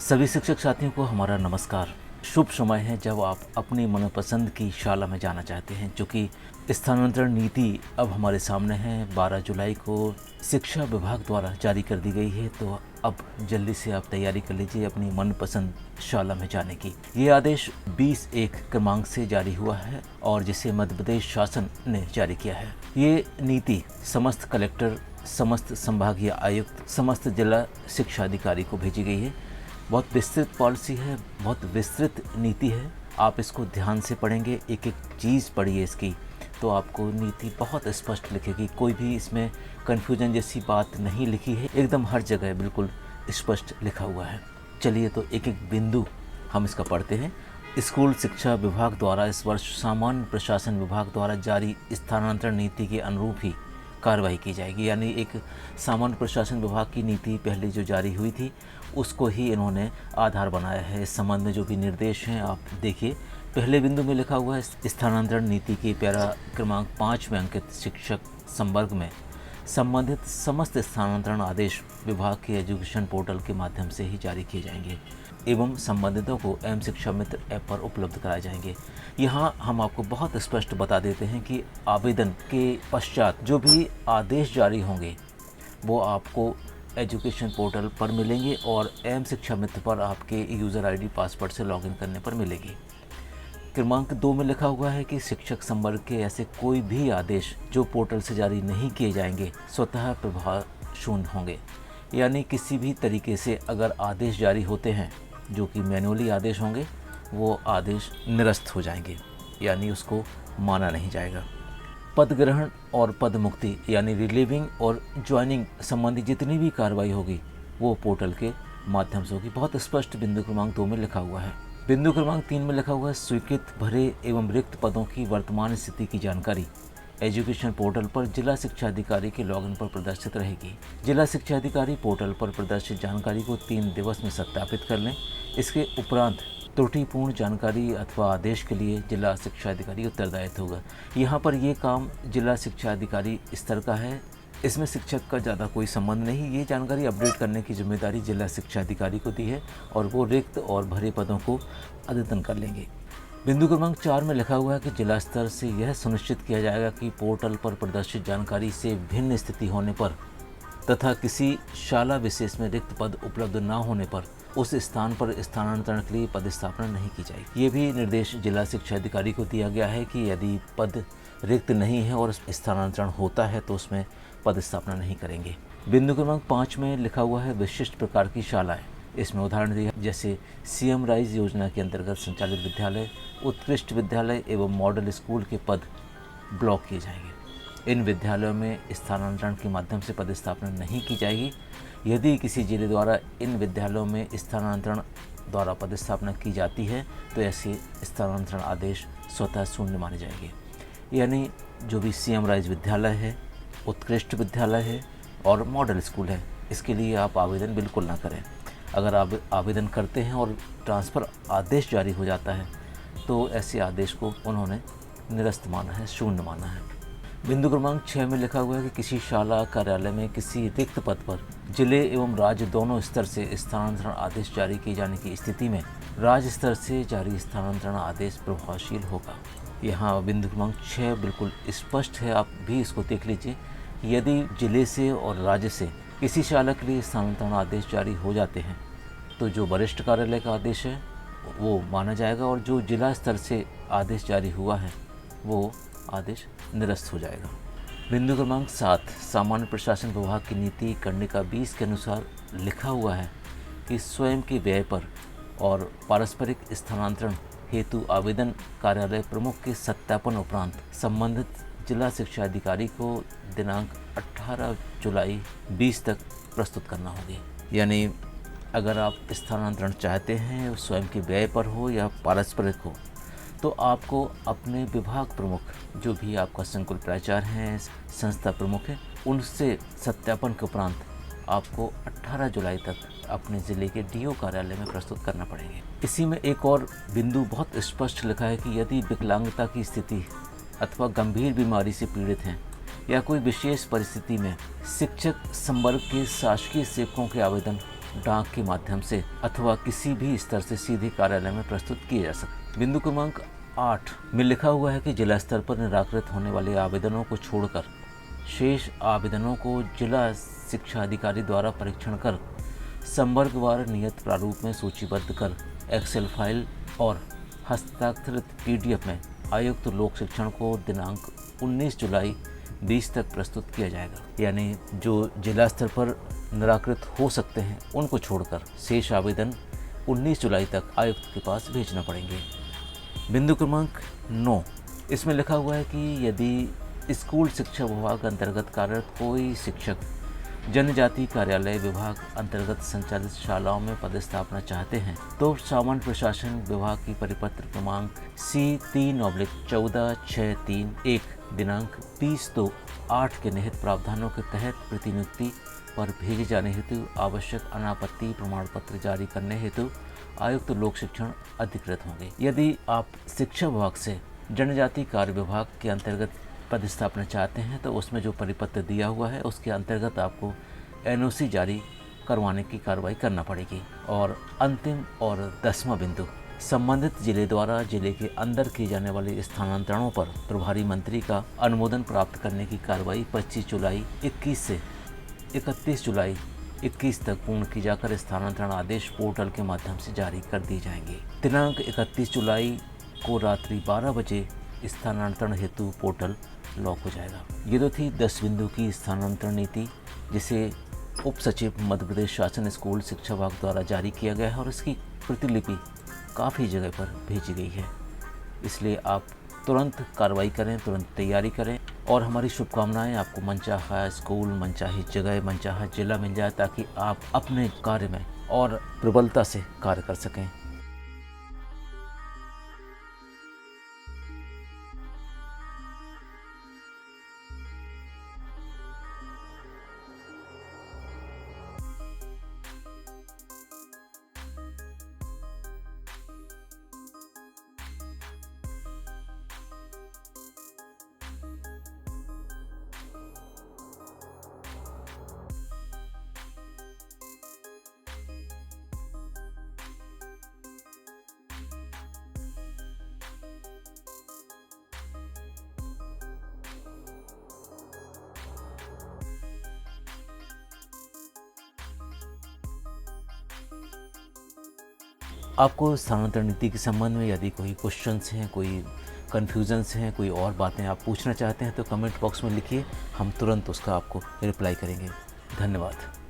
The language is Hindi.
सभी शिक्षक साथियों को हमारा नमस्कार। शुभ समय है जब आप अपनी मनपसंद की शाला में जाना चाहते हैं, जो कि स्थानांतरण नीति अब हमारे सामने है। 12 जुलाई को शिक्षा विभाग द्वारा जारी कर दी गई है, तो अब जल्दी से आप तैयारी कर लीजिए अपनी मनपसंद शाला में जाने की। ये आदेश 20/1 क्रमांक से जारी हुआ है और जिसे मध्य प्रदेश शासन ने जारी किया है। ये नीति समस्त कलेक्टर, समस्त संभागीय आयुक्त, समस्त जिला शिक्षा अधिकारी को भेजी गई है। बहुत विस्तृत पॉलिसी है, बहुत विस्तृत नीति है। आप इसको ध्यान से पढ़ेंगे, एक एक चीज़ पढ़िए इसकी, तो आपको नीति बहुत स्पष्ट लिखेगी। कोई भी इसमें कन्फ्यूजन जैसी बात नहीं लिखी है, एकदम हर जगह बिल्कुल स्पष्ट लिखा हुआ है। चलिए तो एक एक बिंदु हम इसका पढ़ते हैं। स्कूल शिक्षा विभाग द्वारा इस वर्ष सामान्य प्रशासन विभाग द्वारा जारी स्थानांतरण नीति के अनुरूप ही कार्रवाई की जाएगी। यानी एक सामान्य प्रशासन विभाग की नीति पहले जो जारी हुई थी उसको ही इन्होंने आधार बनाया है। इस संबंध में जो भी निर्देश हैं आप देखिए। पहले बिंदु में लिखा हुआ है स्थानांतरण नीति के पैरा क्रमांक 5 में अंकित शिक्षक संवर्ग में संबंधित समस्त स्थानांतरण आदेश विभाग के एजुकेशन पोर्टल के माध्यम से ही जारी किए जाएंगे एवं संबंधितों को एम शिक्षा मित्र ऐप पर उपलब्ध कराए जाएंगे। यहाँ हम आपको बहुत स्पष्ट बता देते हैं कि आवेदन के पश्चात जो भी आदेश जारी होंगे वो आपको एजुकेशन पोर्टल पर मिलेंगे और एम शिक्षा मित्र पर आपके यूज़र आईडी पासवर्ड से लॉगिन करने पर मिलेगी। क्रमांक 2 में लिखा हुआ है कि शिक्षक संवर्ग के ऐसे कोई भी आदेश जो पोर्टल से जारी नहीं किए जाएंगे स्वतः प्रभाव शून्य होंगे। यानी किसी भी तरीके से अगर आदेश जारी होते हैं जो कि मैनुअली आदेश होंगे, वो आदेश निरस्त हो जाएंगे, यानी उसको माना नहीं जाएगा। पद ग्रहण और पद मुक्ति यानी रिलीविंग और ज्वाइनिंग संबंधी जितनी भी कार्रवाई होगी वो पोर्टल के माध्यम से होगी। बहुत स्पष्ट बिंदु क्रमांक 2 में लिखा हुआ है। बिंदु क्रमांक 3 में लिखा हुआ है स्वीकृत भरे एवं रिक्त पदों की वर्तमान स्थिति की जानकारी एजुकेशन पोर्टल पर जिला शिक्षा अधिकारी के लॉगिन पर प्रदर्शित रहेगी। जिला शिक्षा अधिकारी पोर्टल पर प्रदर्शित जानकारी को 3 दिवस में सत्यापित कर लें। इसके उपरांत त्रुटिपूर्ण जानकारी अथवा आदेश के लिए जिला शिक्षा अधिकारी उत्तरदायित्व होगा। यहाँ पर ये काम जिला शिक्षा अधिकारी स्तर का है, इसमें शिक्षक का ज़्यादा कोई संबंध नहीं। ये जानकारी अपडेट करने की जिम्मेदारी जिला शिक्षा अधिकारी को दी है और वो रिक्त और भरे पदों को अद्यतन कर लेंगे। बिंदु क्रमांक 4 में लिखा हुआ है कि जिला स्तर से यह सुनिश्चित किया जाएगा कि पोर्टल पर प्रदर्शित जानकारी से भिन्न स्थिति होने पर तथा किसी शाला विशेष में रिक्त पद उपलब्ध न होने पर उस स्थान पर स्थानांतरण के लिए पदस्थापना नहीं की जाएगी। ये भी निर्देश जिला शिक्षा अधिकारी को दिया गया है कि यदि पद रिक्त नहीं है और स्थानांतरण होता है तो उसमें पदस्थापना नहीं करेंगे। बिंदु क्रमांक 5 में लिखा हुआ है विशिष्ट प्रकार की शालाएं। इसमें उदाहरण दिया जैसे सीएम राइज योजना के अंतर्गत संचालित विद्यालय, उत्कृष्ट विद्यालय एवं मॉडल स्कूल के पद ब्लॉक किए जाएंगे। इन विद्यालयों में स्थानांतरण के माध्यम से पदस्थापना नहीं की जाएगी। यदि किसी जिले द्वारा इन विद्यालयों में स्थानांतरण द्वारा पदस्थापना की जाती है तो ऐसे स्थानांतरण आदेश स्वतः शून्य माने जाएंगे। यानी जो भी सीएम राइज विद्यालय है, उत्कृष्ट विद्यालय है और मॉडल स्कूल है, इसके लिए आप आवेदन बिल्कुल ना करें। अगर आप आवेदन करते हैं और ट्रांसफ़र आदेश जारी हो जाता है तो ऐसे आदेश को उन्होंने निरस्त माना है, शून्य माना है। बिंदु क्रमांक 6 में लिखा हुआ है कि किसी शाला कार्यालय में किसी रिक्त पद पर जिले एवं राज्य दोनों स्तर से स्थानांतरण आदेश जारी किए जाने की स्थिति में राज्य स्तर से जारी स्थानांतरण आदेश प्रभावशील होगा। यहाँ बिंदु क्रमांक 6 बिल्कुल स्पष्ट है, आप भी इसको देख लीजिए। यदि जिले से और राज्य से किसी शाला के लिए स्थानांतरण आदेश जारी हो जाते हैं तो जो वरिष्ठ कार्यालय का आदेश है वो माना जाएगा और जो जिला स्तर से आदेश जारी हुआ है वो आदेश निरस्त हो जाएगा। बिंदु क्रमांक 7 सामान्य प्रशासन विभाग की नीति कर्णिका 20 के अनुसार लिखा हुआ है कि स्वयं के व्यय पर और पारस्परिक स्थानांतरण हेतु आवेदन कार्यालय प्रमुख के सत्यापन उपरांत संबंधित जिला शिक्षा अधिकारी को दिनांक 18 जुलाई 20 तक प्रस्तुत करना होगी। यानी अगर आप स्थानांतरण चाहते हैं, स्वयं के व्यय पर हो या पारस्परिक हो, तो आपको अपने विभाग प्रमुख, जो भी आपका संकुल प्राचार्य हैं, संस्था प्रमुख है, उनसे सत्यापन के उपरांत आपको 18 जुलाई तक अपने ज़िले के डीओ कार्यालय में प्रस्तुत करना पड़ेंगे। इसी में एक और बिंदु बहुत स्पष्ट लिखा है कि यदि विकलांगता की स्थिति अथवा गंभीर बीमारी से पीड़ित हैं या कोई विशेष परिस्थिति में शिक्षक संवर्ग के शासकीय सेवकों के आवेदन डाक के माध्यम से अथवा किसी भी स्तर से सीधे कार्यालय में प्रस्तुत किए जा सकते। बिंदु क्रमांक 8 में लिखा हुआ है कि जिला स्तर पर निराकृत होने वाले आवेदनों को छोड़कर शेष आवेदनों को जिला शिक्षा अधिकारी द्वारा परीक्षण कर संवर्गवार नियत प्रारूप में सूचीबद्ध कर एक्सेल फाइल और हस्ताक्षरित PDF में आयुक्त लोक शिक्षण को दिनांक 19 जुलाई 20 तक प्रस्तुत किया जाएगा। यानी जो जिला स्तर पर निराकृत हो सकते हैं उनको छोड़कर शेष आवेदन 19 जुलाई तक आयुक्त के पास भेजना पड़ेंगे। बिंदु क्रमांक 9 इसमें लिखा हुआ है कि यदि स्कूल शिक्षा विभाग अंतर्गत कार्यरत कोई शिक्षक जनजाति कार्यालय विभाग अंतर्गत संचालित शालाओं में पदस्थापना चाहते हैं तो सामान्य प्रशासन विभाग की परिपत्र क्रमांक C3/14/631 दिनांक 20/2/8 के निहित प्रावधानों के तहत प्रतिनियुक्ति पर भेजे जाने हेतु आवश्यक अनापत्ति प्रमाण पत्र जारी करने हेतु आयुक्त लोक शिक्षण अधिकृत होंगे। यदि आप शिक्षा विभाग से जनजाति कार्य विभाग के अंतर्गत पदस्थापना चाहते हैं तो उसमें जो परिपत्र दिया हुआ है उसके अंतर्गत आपको NOC जारी करवाने की कार्रवाई करना पड़ेगी। और अंतिम और 10वां बिंदु, संबंधित जिले द्वारा जिले के अंदर किए जाने वाले स्थानांतरणों पर प्रभारी मंत्री का अनुमोदन प्राप्त करने की कार्रवाई 25 जुलाई 21 से 31 जुलाई 21 तक पूर्ण की जाकर स्थानांतरण आदेश पोर्टल के माध्यम से जारी कर दिए जाएंगे। दिनांक 31 जुलाई को रात्रि 12 बजे स्थानांतरण हेतु पोर्टल लॉक हो जाएगा। ये तो थी 10 बिंदु की स्थानांतरण नीति जिसे उप सचिव मध्य प्रदेश शासन स्कूल शिक्षा विभाग द्वारा जारी किया गया है और इसकी प्रतिलिपि काफ़ी जगह पर भेजी गई है। इसलिए आप तुरंत कार्रवाई करें, तुरंत तैयारी करें और हमारी शुभकामनाएं आपको मनचाहा स्कूल, मनचाही जगह, मनचाहा जिला मिल जाए ताकि आप अपने कार्य में और प्रबलता से कार्य कर सकें। आपको स्थानांतरण नीति के संबंध में यदि कोई क्वेश्चंस हैं, कोई कन्फ्यूजन्स हैं, कोई और बातें आप पूछना चाहते हैं तो कमेंट बॉक्स में लिखिए, हम तुरंत उसका आपको रिप्लाई करेंगे। धन्यवाद।